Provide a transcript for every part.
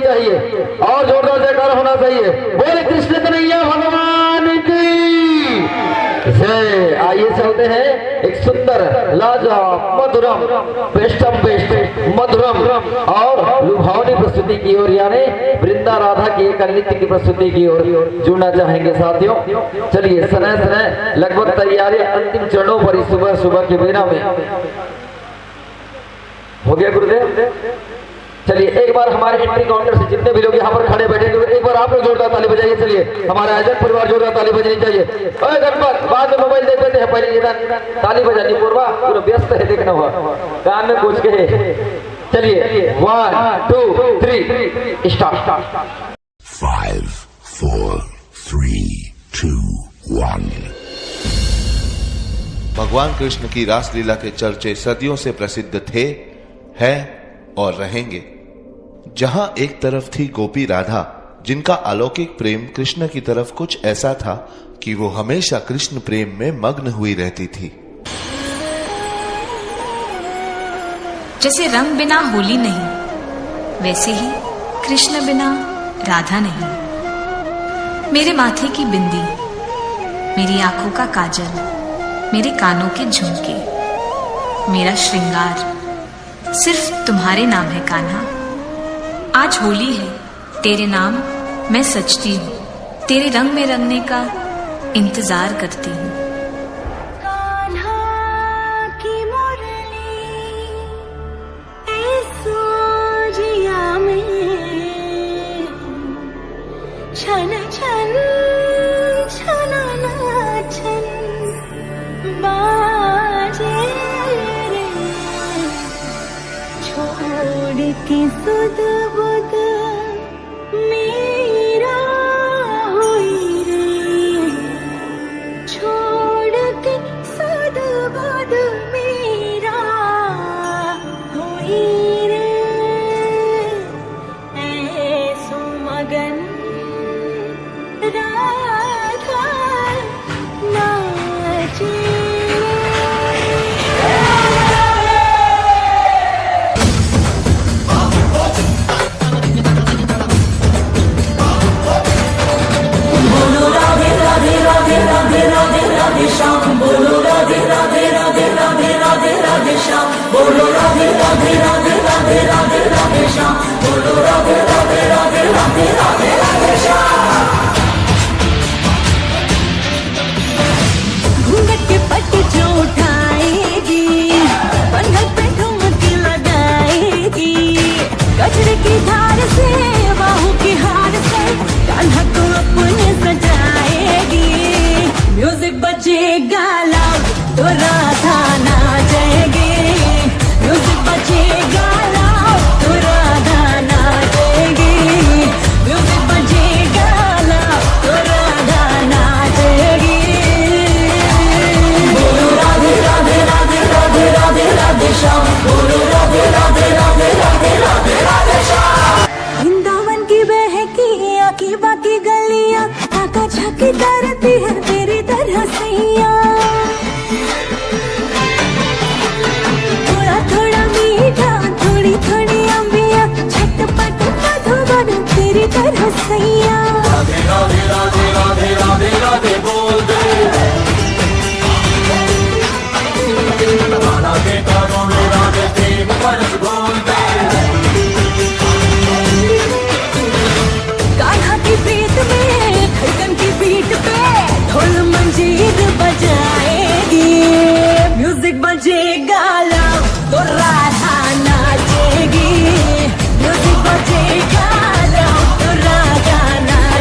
चाहिए और जोरदार जयकार होना चाहिए। बोले कृष्ण कन्हैया भगवान की जय। आइए चलते हैं एक सुंदर लाजवाब मधुरम बेस्टम बेस्ट मधुरम और लुभावनी प्रस्तुति की ओर, यानी वृंदा राधा की एक नृत्य की प्रस्तुति की ओर जुड़ना चाहेंगे साथियों। चलिए सनह सनह लगभग तैयारी अंतिम चरणों पर सुबह सुबह के बेरा में हो गया गुरुदेव। चलिए एक बार हमारे एंट्री काउंटर से जितने भी लोग यहाँ पर खड़े बैठे एक बार आप लोग जोरदार ताली बजाइए। चलिए हमारे आयोजक परिवार जोरदार ताली बजानी चाहिए। अरे गणपत बाद में मोबाइल देख लेते हैं, पहले ये ताली बजानी। पूर्वा पूरा व्यस्त है, देखना हुआ कान में पूछ के। चलिए 1 2 3 स्टार्ट। 5 4 3 2 1। भगवान कृष्ण की रासलीला के चर्चे सदियों से प्रसिद्ध थे, हैं और रहेंगे। जहां एक तरफ थी गोपी राधा, जिनका अलौकिक प्रेम कृष्ण की तरफ कुछ ऐसा था कि वो हमेशा कृष्ण प्रेम में मग्न हुई रहती थी। जैसे रंग बिना होली नहीं, वैसे ही कृष्ण बिना राधा नहीं। मेरे माथे की बिंदी, मेरी आंखों का काजल, मेरे कानों के झुमके, मेरा श्रृंगार सिर्फ तुम्हारे नाम है कान्हा। आज होली है, तेरे नाम मैं सजती हूँ, तेरे रंग में रंगने का इंतजार करती हूँ। कान्हा की मुरली सोजिया में छन छन छन छन बाजे रे, छोड़ के सुध बुध मेरा हुई रे, छोड़ के सुध बुध मेरा हुई रे, ऐसो मगन राधा नाचे। घूंघट के पट्टी जो उठाएगी, बंधन पे ठुमकी लगाएगी, गजरे की धार से बाहों की हार से कान्हा को अपने सजाएगी। म्यूजिक बजेगा लाउड तो राधा नाचेगी, म्यूजिक बजेगा लाउड तो राधा नाचेगी, म्यूजिक बजेगा लाउड तो राधा नाचेगी। बोलो राधे राधे राधे राधे राधे राधे श्याम, बोलो राधे राधे राधे राधे राधे राधे श्याम। वृंदावन की बहकी आकी बाकी गलियां, आका झाकी तरती है तेरी तरह सैया। थोड़ा थोड़ा मीठा थोड़ी थोड़ी अंबिया, झटपट मधुबन तेरी तरह सैया। राधे राधे राधे राधे राधे राधे बोल दे, गाना के कानों में राधे प्रेम बरस बोल दे। कान्हा की प्रीत में धड़कन की बीट पे ढोल मंजीर बजाएगी, म्यूजिक बजेगा लाउड तो राधा नाचेगी, म्यूजिक बजेगा लाउड तो राधा नाचेगी।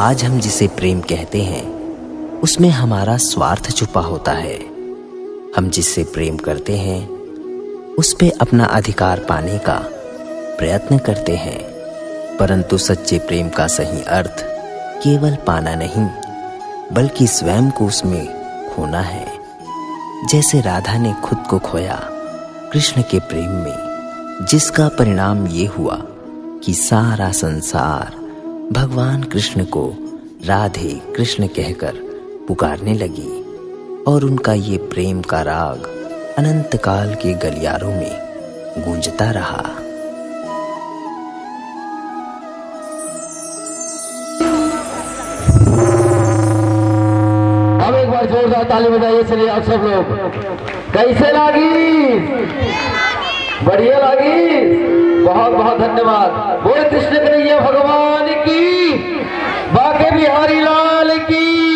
आज हम जिसे प्रेम कहते हैं उसमें हमारा स्वार्थ छुपा होता है। हम जिससे प्रेम करते हैं उस पे अपना अधिकार पाने का प्रयत्न करते हैं, परंतु सच्चे प्रेम का सही अर्थ केवल पाना नहीं बल्कि स्वयं को उसमें खोना है। जैसे राधा ने खुद को खोया कृष्ण के प्रेम में, जिसका परिणाम ये हुआ कि सारा संसार भगवान कृष्ण को राधे कृष्ण कहकर पुकारने लगी और उनका ये प्रेम का राग अनंत काल के गलियारों में गूंजता रहा। अब एक बार जोरदार ताली बजाइए। चलिए आप सब लोग, कैसे लागी? बढ़िया लागी? बहुत बहुत धन्यवाद। बोले कृष्ण कन्हैया भगवान की, बाके बिहारी लाल की।